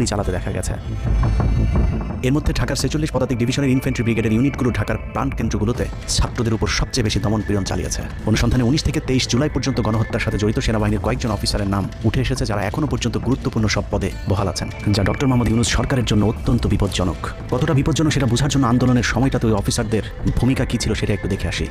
গুলি চালাতে দেখা গেছে। এর মধ্যে ঢাকার ৪৬ পদাতিক ডিভিশনের ইনফ্যান্ট্রি ব্রিগেডের ইউনিটগুলো ঢাকার প্রাণকেন্দ্রগুলোতে ছাত্রদের উপর সবচেয়ে বেশি দমন-পীড়ন চালিয়েছে। অনুসন্ধানে ১৯ থেকে ২৩ জুলাই পর্যন্ত গণহত্যার সাথে জড়িত সেনাবাহিনীর কয়েকজন অফিসারের নাম উঠে এসেছে, যারা এখনও পর্যন্ত গুরুত্বপূর্ণ সব পদে বহাল আছেন, যা ডক্টর মোহাম্মদ ইউনূস সরকারের জন্য অত্যন্ত বিপজ্জনক। কতটা বিপজ্জনক সেটা বোঝার জন্য আন্দোলনের সময়টাতে ওই অফিসারদের ভূমিকা কী ছিল সেটা একটু দেখে আসি।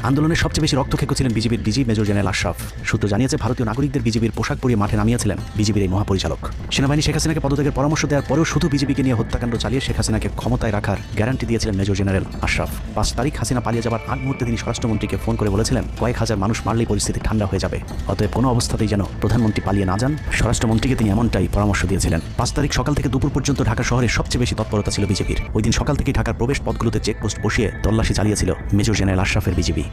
আন্দোলনের সবচেয়ে বেশি রক্তক্ষেক ছিলেন বিজিবির ডিজি মেজর জেনারেল আশরাফ। সূত্র জানিয়েছে, ভারতীয় নাগরিকদের বিজিবির পোশাক পরিয়ে মাঠে নামিয়েছিলেন বিজিবির এই মহাপরিচালক। সেনাবাহিনী শেখ হাসিনাকে পদত্যাগের পরামর্শ দেওয়ার পরেও শুধু বিজিবিকে নিয়ে হত্যাকাণ্ড চালিয়ে শেখ হাসিনাকে ক্ষমতায় রাখার গ্যারান্টি দিয়েছিলেন মেজর জেনারেল আশরাফ। ৫ তারিখ হাসিনা পালিয়ে যাবার আগ মুহূর্তে তিনি স্বরাষ্ট্রমন্ত্রীকে ফোন করে বলেছিলেন, কয়েক হাজার মানুষ মারলেই পরিস্থিতি ঠান্ডা হয়ে যাবে, অতএব কোনো অবস্থাতেই যেন প্রধানমন্ত্রী পালিয়ে না যান। স্বরাষ্ট্রমন্ত্রীকে তিনি এমনটাই পরামর্শ দিয়েছিলেন। ৫ তারিখ সকাল থেকে দুপুর পর্যন্ত ঢাকা শহরে সবচেয়ে বেশি তৎপরতা ছিল বিজেপির। ওই দিন সকাল থেকেই ঢাকার প্রবেশ পথগুলোতে চেকপোস্ট বসিয়ে তল্লাশি চালিয়েছিল মেজর জেনারেল আশরাফের বিজিবি।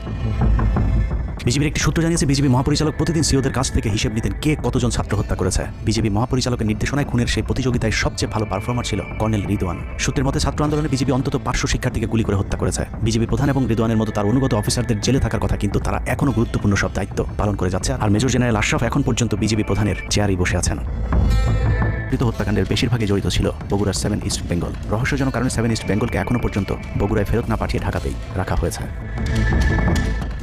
বিজেপির একটি সূত্র জানিয়েছে, বিজেপি মহাপরিচালক প্রতিদিন সিওদের কাছ থেকে হিসেব নিতেন কে কতজন ছাত্র হত্যা করেছে। বিজেপি মহাপরিচালকের নির্দেশনায় খুনের সেই প্রতিযোগিতায় সবচেয়ে ভালো পারফর্মার ছিল কর্নেল রিদওয়ান। সূত্রের মতে ছাত্র আন্দোলনে বিজেপি অন্তত ৫০০ শিক্ষার্থীকে গুলি করে হত্যা করেছে। বিজেপি প্রধান এবং রিদওয়ানের মতো তার অনুগত অফিসারদের জেলে থাকার কথা, কিন্তু তারা এখনও গুরুত্বপূর্ণ সব দায়িত্ব পালন করে যাচ্ছে, আর মেজর জেনারেল আশরাফ এখন পর্যন্ত বিজেপি প্রধানের চেয়ারেই বসে আছেন। হত্যাকাণ্ডের বেশিরভাগই জড়িত ছিল বগুড়ার 7 ইস্ট বেঙ্গল। রহস্যজনক কারণে 7 ইস্ট বেঙ্গলকে এখনও পর্যন্ত বগুড়ায় ফেরত না পাঠিয়ে ঢাকাতেই রাখা হয়েছে।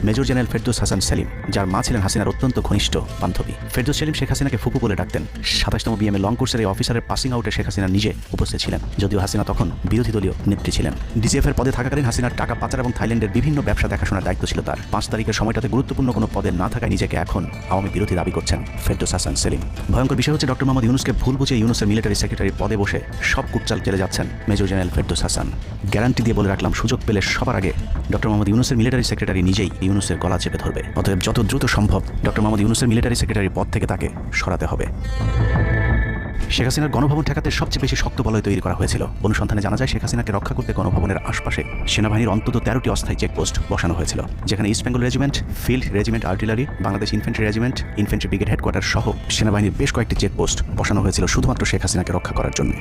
মেজর জেনারেল ফেরদৌস হাসান সেলিম, যার মা ছিলেন হাসিনার অত্যন্ত ঘনিষ্ঠ বান্ধবী। ফেরদৌস সেলিম শেখ হাসিনাকে ফুপু বলে ডাকতেন। ২৭তম বিএমএ লং কোর্সের এই অফিসারের পাসিং আউটে শেখ হাসিনা নিজে উপস্থিত ছিলেন, যদিও হাসিনা তখন বিরোধী দলীয় নেত্রী ছিলেন। ডিজিএফের পদে থাকাকালীন হাসিনার টাকা পাচার এবং থাইল্যান্ডের বিভিন্ন ব্যবসা দেখাশোনার দায়িত্ব ছিল তার। ৫ তারিখের সময়টাতে গুরুত্বপূর্ণ কোনো পদে না থাকায় নিজেকে এখন আওয়ামী বিরোধী দাবি করছেন ফেরদৌস হাসান সেলিম। ভয়ঙ্কর বিষয় হচ্ছে, ডক্টর মোহাম্মদ ইউনূসকে ভুল বুঝে ইউনূসের মিলিটারি সেক্রেটারি পদে বসে সব কুটচাল চলে যাচ্ছেন major general Ferdous Hasan. Guarantee দিয়ে বলে রাখলাম, সুযোগ পেলে সবার আগে ডক্টর মোহাম্মদ ইউনূসের মিলিটারি সেক্রেটারি নিজেই ইউনূসের গলা চেপে ধরবে। অতএব যত দ্রুত সম্ভব ডক্টর মোহাম্মদ ইউনূসের মিলিটারি সেক্রেটারি পদ থেকে তাকে সরাতে হবে। শেখ হাসিনার গণভবন ঠেকাতে সবচেয়ে বেশি শক্ত বলয় তৈরি করা হয়েছিল। অনুসন্ধানে জানা যায়, শেখ হাসিনাকে রক্ষা করতে গণভবনের আশপাশে সেনাবাহিনীর অন্তত 13টি অস্থায়ী চেকপোস্ট বসানো হয়েছিল, যেখানে east Bengal regiment, field regiment artillery, Bangladesh infantry regiment, infantry brigade headquarter সহ সেনাবাহিনীর বেশ কয়েকটি চেকপোস্ট বসানো হয়েছিল শুধুমাত্র শেখ হাসিনাকে রক্ষা করার জন্য।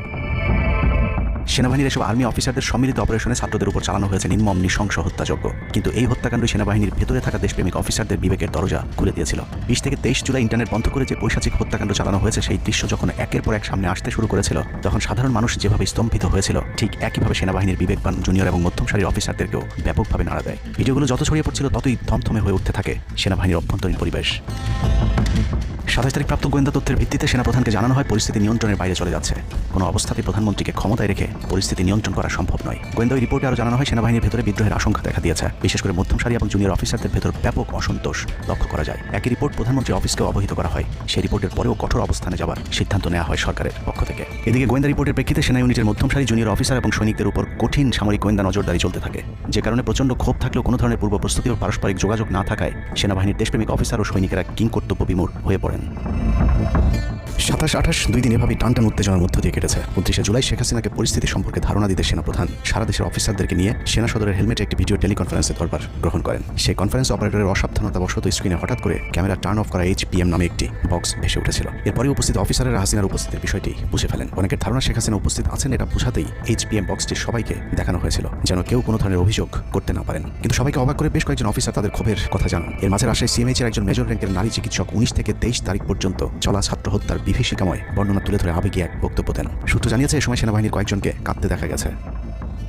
সেনাবাহিনীর এসব আর্মি অফিসারদের সম্মিলিত অপারেশনে ছাত্রদের উপর চালানো হয়েছে নির্মম নৃশংস হত্যাযজ্ঞ। কিন্তু এই হত্যাকাণ্ড সেনাবাহিনীর ভেতরে থাকা দেশপ্রেমিক অফিসারদের বিবেকের দরজা খুলে দিয়েছিল। ২০ থেকে ২৩ জুলাই ইন্টারনেট বন্ধ করে যে পৈশাচিক হত্যাকাণ্ড চালানো হয়েছে, সেই দৃশ্য যখন একের পর এক সামনে আসতে শুরু করেছিল, তখন সাধারণ মানুষ যেভাবে স্তম্ভিত হয়েছিল, ঠিক একইভাবে সেনাবাহিনীর বিবেকবান জুনিয়র এবং মধ্যম সারির অফিসারদেরকেও ব্যাপকভাবে নাড়া দেয়। ভিডিওগুলো যত ছড়িয়ে পড়ছিল, ততই থমথমে হয়ে উঠতে থাকে সেনাবাহিনীর অভ্যন্তরীণ পরিবেশ। ২৭ তারিখ প্রাপ্ত গোয়েন্দা তথ্যের ভিত্তিতে সেনাপ্রধানকে জানানো হয় পরিস্থিতি নিয়ন্ত্রণের বাইরে চলে যাচ্ছে। কোনো অবস্থাতেই প্রধানমন্ত্রীকে ক্ষমতায় রেখে পরিস্থিতি নিয়ন্ত্রণ করা সম্ভব নয়। গোয়েন্দা ওই রিপোর্টে আরও জানানো হয় সেনাবাহিনীর ভেতরে বিদ্রোহের আশঙ্কা দেখা দিয়েছে। বিশেষ করে মধ্যম সারি এবং জুনিয়র অফিসারদের ভেতর ব্যাপক অসন্তোষ লক্ষ্য করা যায়। একই রিপোর্ট প্রধানমন্ত্রী অফিসকেও অবহিত করা হয়। সেই রিপোর্টের পরেও কঠোর অবস্থানে যাওয়ার সিদ্ধান্ত নেওয়া হয় সরকারের পক্ষ থেকে। এদিকে গোয়েন্দা রিপোর্টের প্রেক্ষিতে সেনা ইউনিটের মধ্যম সারি, জুনিয়র অফিসার এবং সৈনিকদের উপর কঠিন সামরিক গোয়েন্দা নজরদারি চলতে থাকে, যে কারণে প্রচণ্ড ক্ষোভ থাকলেও কোনো ধরনের পূর্ব প্রস্তুতি ও পারস্পরিক যোগাযোগ না থাকায় সেনাবাহিনীর দেশপ্রেমিক অফিসার ও সৈনিকেরা কিংকর্তব্য বিমূঢ় হয়ে পড়েন। ২৭-২৮ দুই দিন এভাবেই টানটান উত্তেজনার মধ্য দিয়ে কেটেছে। ২৯শে জুলাই শেখ হাসিনাকে পরিস্থিতি সম্পর্কে ধারণা দিতে সেনাপ্রধান সারা দেশের অফিসারদেরকে নিয়ে সেনা সদরের হেলমেটে একটি ভিডিও টেলিকনফারেন্সে দরবার গ্রহণ করেন। সেই কনফারেন্স অপারেটরের অসাবধানতাবশত স্ক্রিনে হঠাৎ করে ক্যামেরা টার্ন অফ করা HPM নামে একটি বক্স ভেসে উঠেছিল। এরপরে উপস্থিত অফিসারেরা হাসিনার উপস্থিতির বিষয়টি বুঝে ফেলেন। অনেকের ধারণা শেখ হাসিনা উপস্থিত আছেন এটা বোঝাতেই HPM বক্সটি সবাইকে দেখানো হয়েছিল, যেন কেউ কোনো ধরনের অভিযোগ করতে না পারেন। কিন্তু সবাইকে অবাক করে বেশ কয়েকজন অফিসার তাদের ক্ষোভের কথা জানান। এর মাঝে রাজশাহী CMH এর একজন মেজর র্যাঙ্কের নারী চিকিৎসক ১৯ থেকে ২৩ তারিখ পর্যন্ত চলা ছাত্র হত্যার বিভীষিকাময় বর্ণনা তুলে ধরে আবেগী এক বক্তব্য দেন। সূত্র জানিয়েছে, এ সময় সেনাবাহিনীর কয়েকজনকে কাঁদতে দেখা গেছে।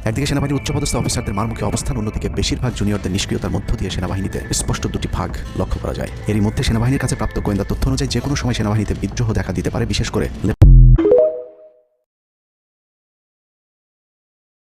একদিকে সেনাবাহিনীর উচ্চপদস্থ অফিসারদের মারমুখী অবস্থান, অন্যদিকে বেশিরভাগ জুনিয়রদের নিষ্ক্রিয়তার মধ্য দিয়ে সেনাবাহিনীতে স্পষ্ট দুটি ভাগ লক্ষ্য করা যায়। এরই মধ্যে সেনাবাহিনীর কাছে প্রাপ্ত গোয়েন্দা তথ্য অনুযায়ী যে কোনো সময় সেনাবাহিনীতে বিদ্রোহ দেখা দিতে পারে, বিশেষ করে